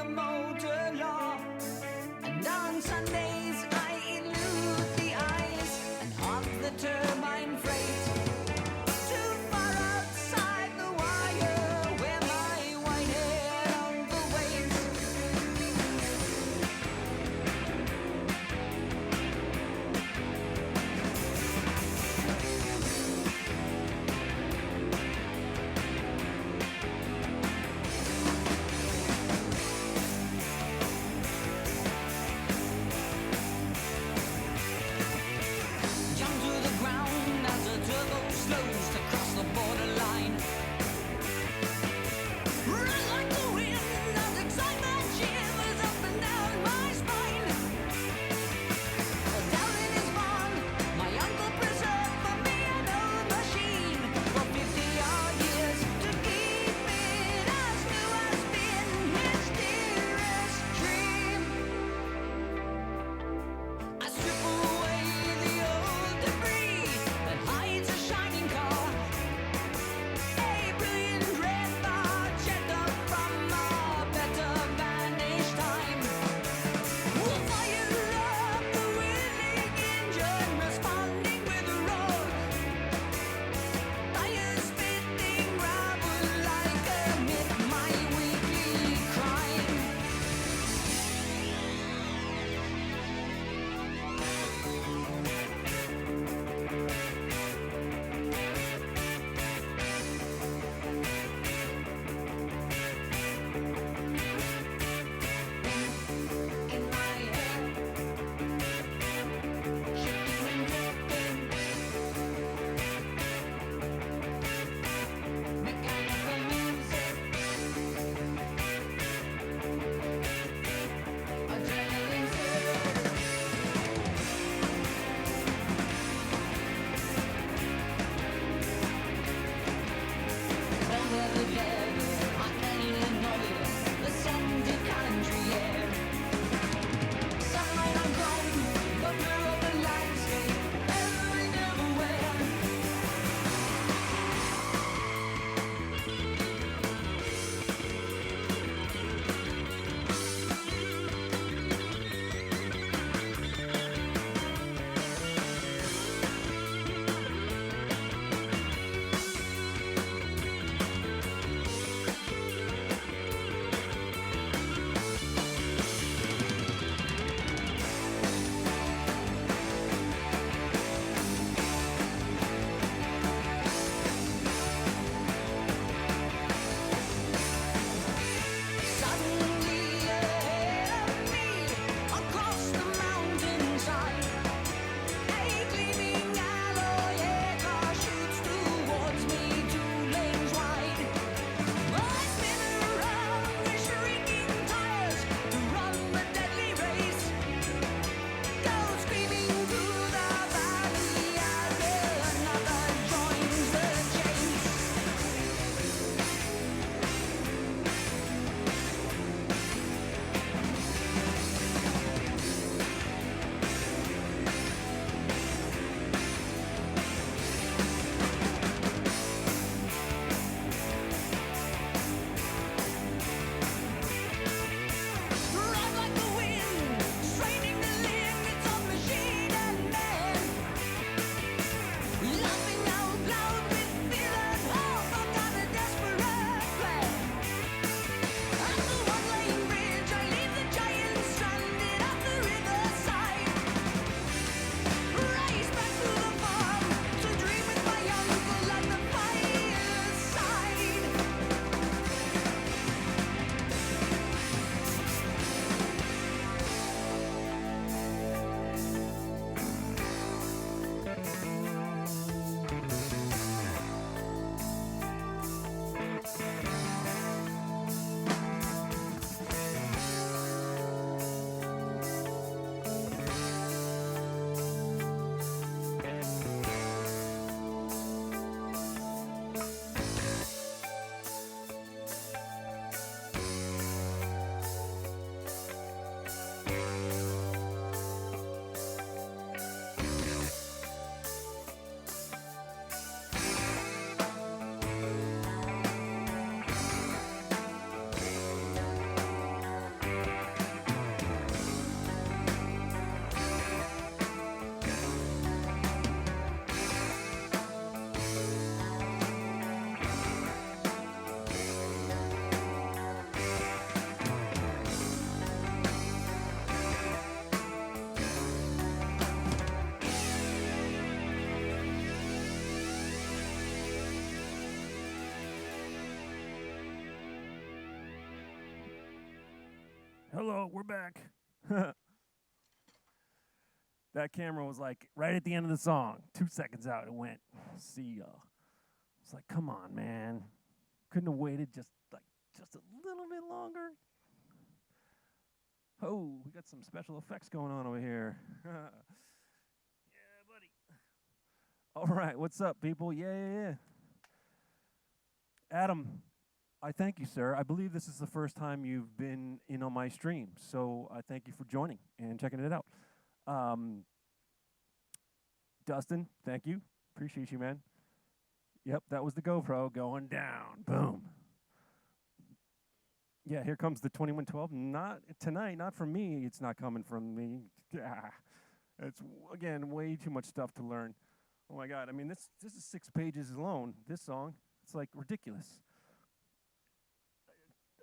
motor law. And on Sundays I elude the eyes and hog the turbine freight. Too far outside the wire where my white-haired uncle waits. Hello, we're back. That camera was like right at the end of the song. 2 seconds out, it went. See y'all. It's like, come on, man. Couldn't have waited just a little bit longer. Oh, we got some special effects going on over here. Yeah, buddy. All right, what's up, people? Yeah. Adam, I thank you, sir. I believe this is the first time you've been in on my stream, so I thank you for joining and checking it out. Dustin, thank you. Appreciate you, man. Yep, that was the GoPro going down. Boom. Yeah, here comes the 2112. Not tonight, not from me. It's not coming from me. It's, again, way too much stuff to learn. Oh, my God. I mean, this is 6 pages alone, this song. It's, like, ridiculous.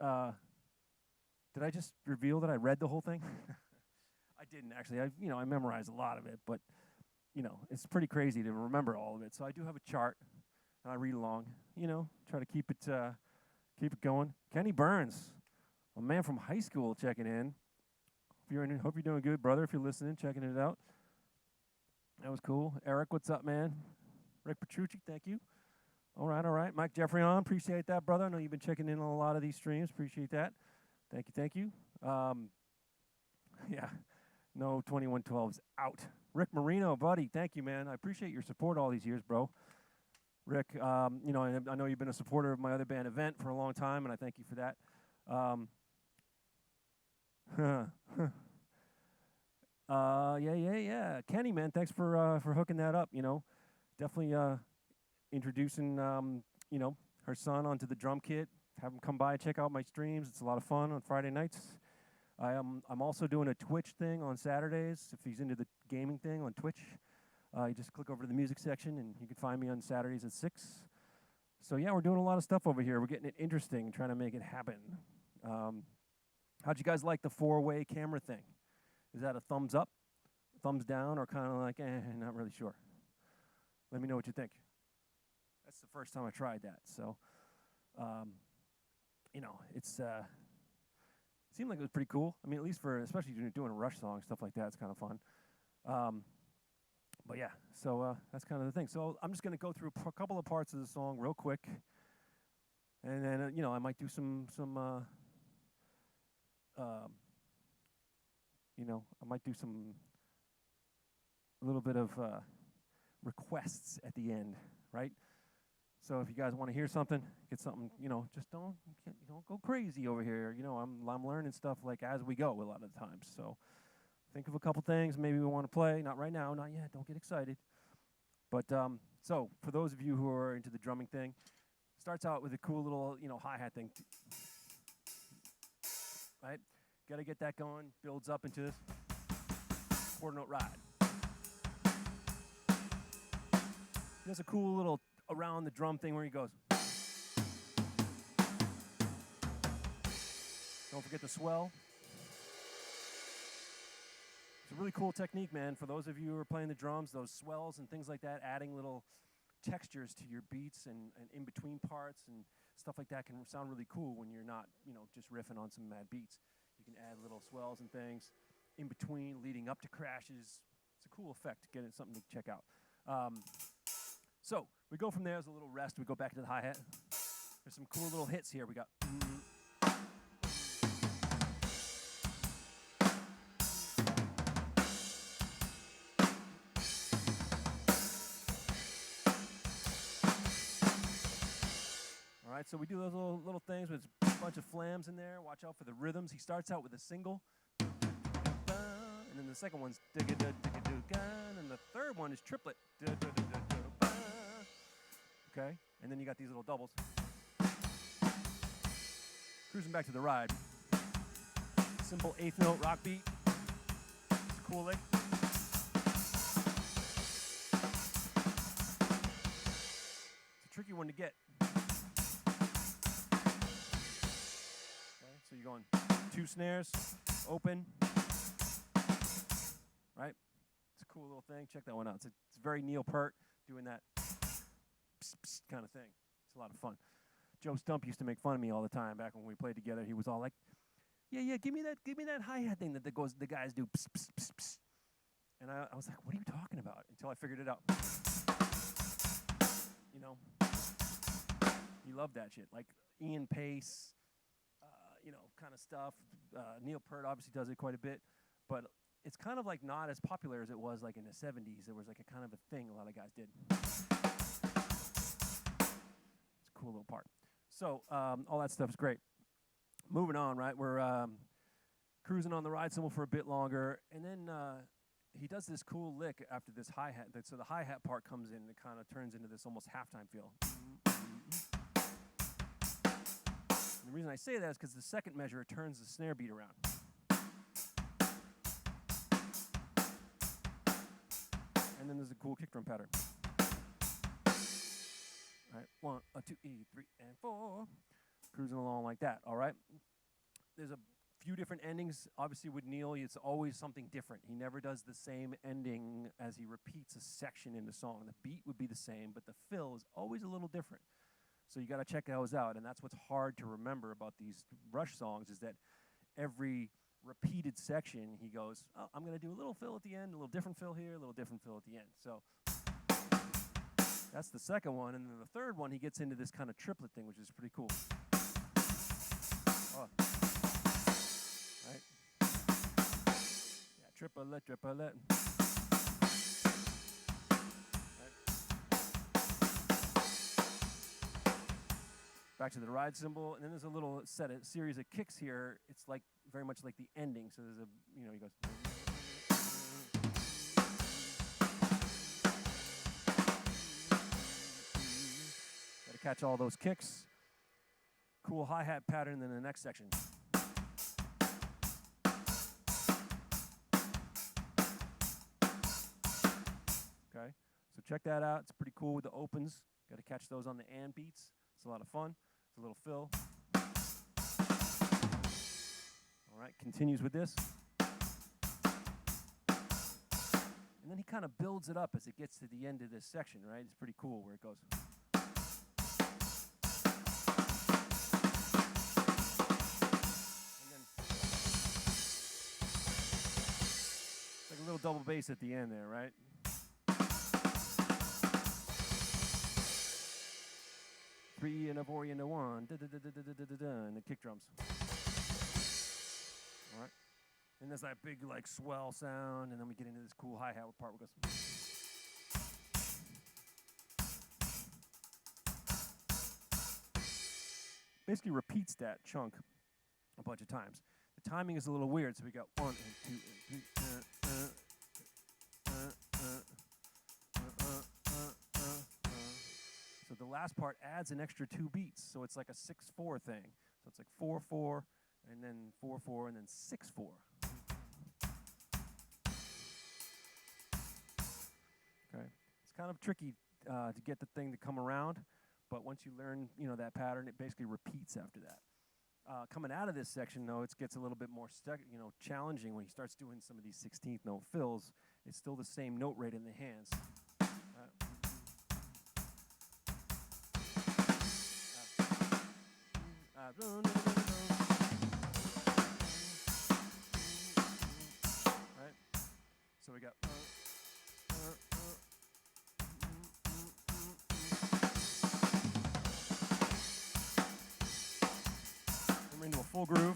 Did I just reveal that I read the whole thing? I didn't, actually. I memorized a lot of it, but, it's pretty crazy to remember all of it. So I do have a chart, and I read along, try to keep it going. Kenny Burns, a man from high school, checking in. Hope you're doing good, brother, if you're listening, checking it out. That was cool. Eric, what's up, man? Rick Petrucci, thank you. All right. Mike Jeffrey on, appreciate that, brother. I know you've been checking in on a lot of these streams. Appreciate that. Thank you. Yeah, no 2112's out. Rick Marino, buddy, thank you, man. I appreciate your support all these years, bro. Rick, I know you've been a supporter of my other band Event for a long time, and I thank you for that. Yeah. Kenny, man, thanks for hooking that up. Definitely introducing her son onto the drum kit. Have him come by, check out my streams. It's a lot of fun on Friday nights. I'm also doing a Twitch thing on Saturdays. If he's into the gaming thing on Twitch, you just click over to the music section, and you can find me on Saturdays at 6. So yeah, we're doing a lot of stuff over here. We're getting it interesting, trying to make it happen. How'd you guys like the 4-way camera thing? Is that a thumbs up, thumbs down, or kind of like, not really sure? Let me know what you think. That's the first time I tried that, so it's seemed like it was pretty cool. I mean, at least especially doing a Rush song, stuff like that, it's kind of fun. But yeah, so that's kind of the thing. So I'm just going to go through a couple of parts of the song real quick, and then I might do a little bit of requests at the end, right? So if you guys want to hear something, get something, just don't go crazy over here. I'm learning stuff like as we go a lot of the times. So think of a couple things maybe we want to play. Not right now, not yet. Don't get excited. But so for those of you who are into the drumming thing, starts out with a cool little hi-hat thing, right? Got to get that going. Builds up into this quarter note ride. There's a cool little around the drum thing where he goes. Don't forget the swell. It's a really cool technique, man. For those of you who are playing the drums, those swells and things like that, adding little textures to your beats and in between parts and stuff like that can sound really cool when you're not, just riffing on some mad beats. You can add little swells and things in between, leading up to crashes. It's a cool effect. Get it, something to check out. So we go from there as a little rest. We go back to the hi-hat. There's some cool little hits here. We got. All right, so we do those little things with a bunch of flams in there. Watch out for the rhythms. He starts out with a single, and then the second one's digga-da-digga-do-gan, and the third one is triplet. Okay, and then you got these little doubles. Cruising back to the ride. Simple 8th note rock beat. It's a cool lick. It's a tricky one to get. Okay, so you're going 2 snares, open. Right? It's a cool little thing. Check that one out. It's very Neil Peart doing that kind of thing. It's a lot of fun. Joe Stump used to make fun of me all the time back when we played together. He was all like, yeah, give me that hi-hat thing that the guys do. Pss, pss, pss, pss. And I was like, what are you talking about? Until I figured it out. You know, you love that shit. Like Ian Pace, kind of stuff. Neil Peart obviously does it quite a bit, but it's kind of like not as popular as it was like in the 70s. There was like a kind of a thing a lot of guys did. It's a cool little part. So all that stuff is great. Moving on, right? We're cruising on the ride cymbal for a bit longer, and then he does this cool lick after this hi-hat. So the hi-hat part comes in, and it kind of turns into this almost halftime feel. And the reason I say that is because the second measure, it turns the snare beat around. And then there's a cool kick drum pattern. All right, 1, 2, 3, and 4. Cruising along like that, all right? There's a few different endings. Obviously with Neil, it's always something different. He never does the same ending as he repeats a section in the song. The beat would be the same, but the fill is always a little different. So you gotta check those out, and that's what's hard to remember about these Rush songs is that every repeated section, he goes, oh, I'm gonna do a little fill at the end, a little different fill here, a little different fill at the end. So that's the second one, and then the third one, he gets into this kind of triplet thing, which is pretty cool. Oh. Right? Yeah, triplet, triplet. Right. Back to the ride cymbal, and then there's a little series of kicks here. It's like very much like the ending. So there's he goes. Got to catch all those kicks. Cool hi-hat pattern in the next section. Okay, so check that out. It's pretty cool with the opens. Got to catch those on the and beats. It's a lot of fun. It's a little fill. All right, continues with this. And then he kind of builds it up as it gets to the end of this section, right? It's pretty cool where it goes. A little double bass at the end there, right? Three and a four and a one, and the kick drums. All right, and there's that big like swell sound, and then we get into this cool hi-hat part where it goes. Basically repeats that chunk a bunch of times. The timing is a little weird, so we got 1 and 2 and 3. So the last part adds an extra 2 beats, so it's like a 6/4 thing. So it's like 4/4, and then 4/4, and then 6/4. Okay, it's kind of tricky to get the thing to come around, but once you learn, that pattern, it basically repeats after that. Coming out of this section, though, it gets a little bit more challenging when he starts doing some of these 16th note fills. It's still the same note rate in the hands. Right? So we got. Into a full groove.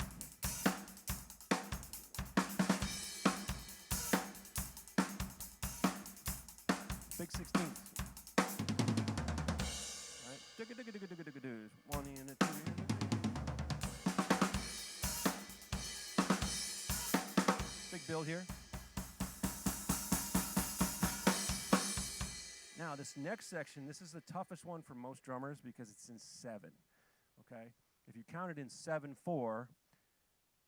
Big 16th. Right. 1 and a 2 and a 3. Big build here. Now this next section, this is the toughest one for most drummers because it's in 7. Okay? If you count it in 7/4,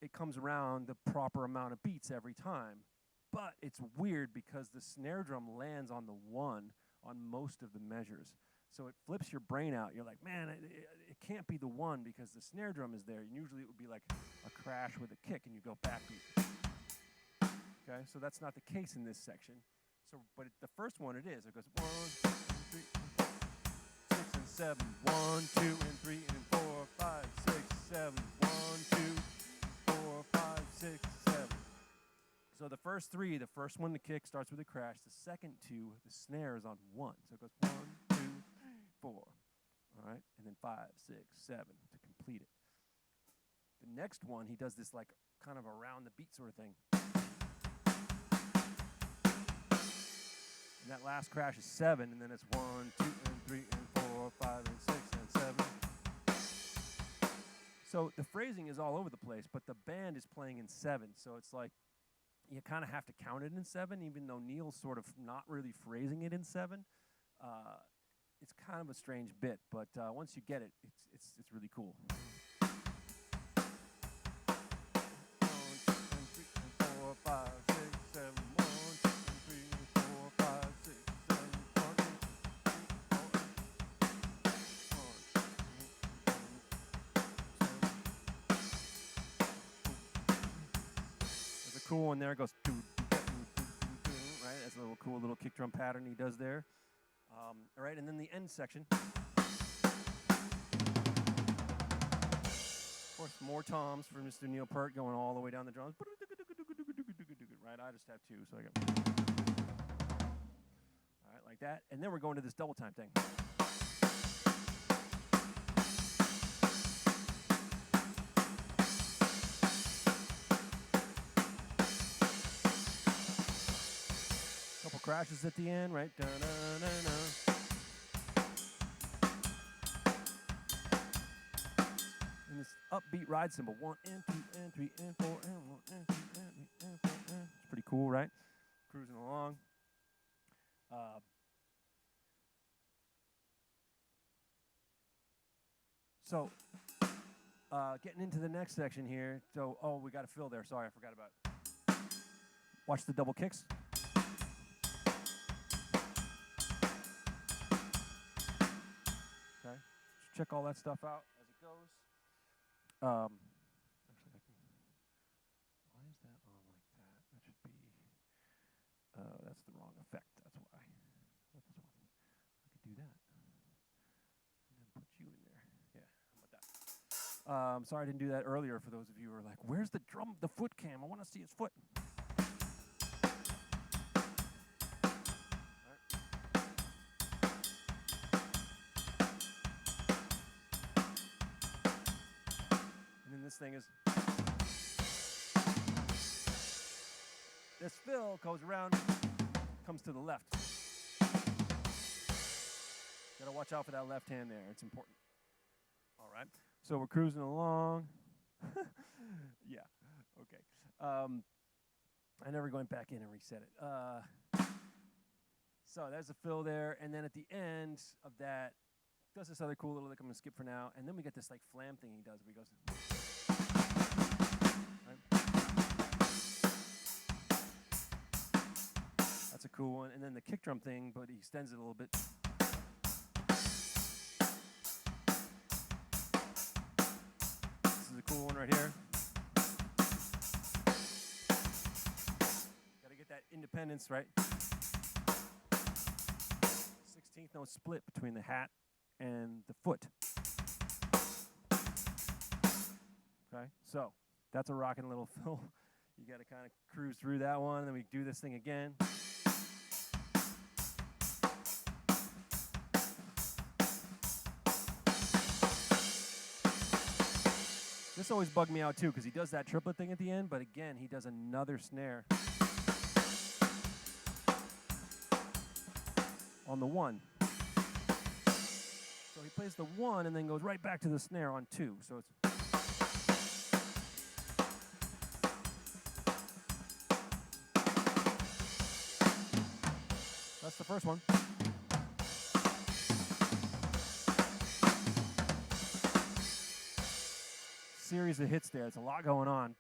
it comes around the proper amount of beats every time. But it's weird because the snare drum lands on the 1 on most of the measures. So it flips your brain out. You're like, man, it can't be the 1 because the snare drum is there. And usually it would be like a crash with a kick and you go backbeat. Okay, so that's not the case in this section. But the first one it is. It goes 1, 2, 3, 6 and 7. 1, 2 and 3 and 4, 5, 6, 7. 1, 2, 4, So the first three, the first one, the kick, starts with a crash. The second two, the snare is on one. So it goes 1, 2, 4. All right? And then 5, 6, 7 to complete it. The next one, he does this like kind of around the beat sort of thing. And that last crash is 7, and then it's 1, 2, and 3, and 4, 5, and 6, and 7. So the phrasing is all over the place, but the band is playing in 7. So it's like you kind of have to count it in 7, even though Neil's sort of not really phrasing it in 7. It's kind of a strange bit, but once you get it, it's really cool. 1, 2, and 3, and 4, 5, 6, 7. 1, 2, and 3, and 4, 5, 6, 7. 1, 2, 3, 4. There's a cool one there. It goes right. That's a little cool little kick drum pattern he does there. All right, and then the end section. Of course, more toms for Mr. Neil Peart going all the way down the drums. Right, I just have 2, so I go. All right, like that. And then we're going to this double time thing. Couple crashes at the end, right? Da-na-na-na. And this upbeat ride cymbal. 1 and 2 and 3 and 4 and 1 and 2 and 3 and 4 and. It's pretty cool, right? Cruising along. So, getting into the next section here. So, we got a fill there. Sorry, I forgot about it. Watch the double kicks. Okay, just check all that stuff out as it goes. Actually, why is that on like that? That should be, that's the wrong effect. That's why. Not this one. I could do that. And then put you in there. Yeah, how about that? Sorry I didn't do that earlier for those of you who are like, where's the foot cam? I want to see his foot. This thing is, this fill goes around, comes to the left. Gotta watch out for that left hand there, it's important. All right, so we're cruising along. Yeah, okay. I never went back in and reset it. So there's a fill there, and then at the end of that, does this other cool little lick I'm gonna skip for now, and then we get this like flam thing he does where he goes. Right. That's a cool one, and then the kick drum thing, but he extends it a little bit. This is a cool one right here. Gotta get that independence, right? 16th note split between the hat and the foot. Okay, so that's a rockin' little fill. You got to kind of cruise through that one, and then we do this thing again. This always bugged me out too, because he does that triplet thing at the end, but again, he does another snare on the 1. So he plays the 1 and then goes right back to the snare on 2. So it's that's the first one. Series of hits there. It's a lot going on.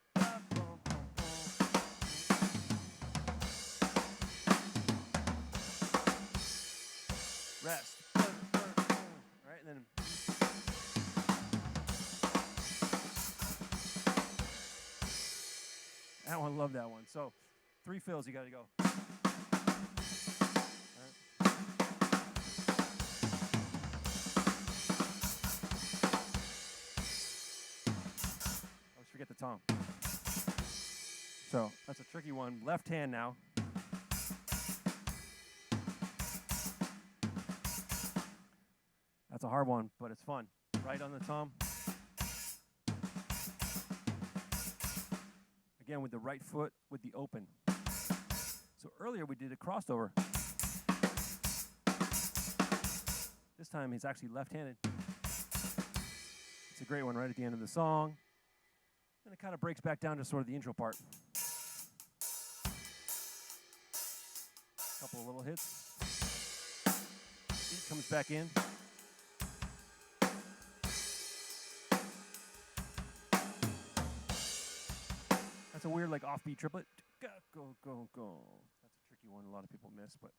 Rest. Right, and then that one, love that one. So 3 fills, you got to go. Forget the tom. So that's a tricky one. Left hand now. That's a hard one, but it's fun. Right on the tom. Again, with the right foot with the open. So earlier we did a crossover. This time he's actually left-handed. It's a great one right at the end of the song. And it kind of breaks back down to sort of the intro part. Couple of little hits. Beat comes back in. That's a weird like offbeat triplet. Go, go, go, go. That's a tricky one a lot of people miss, but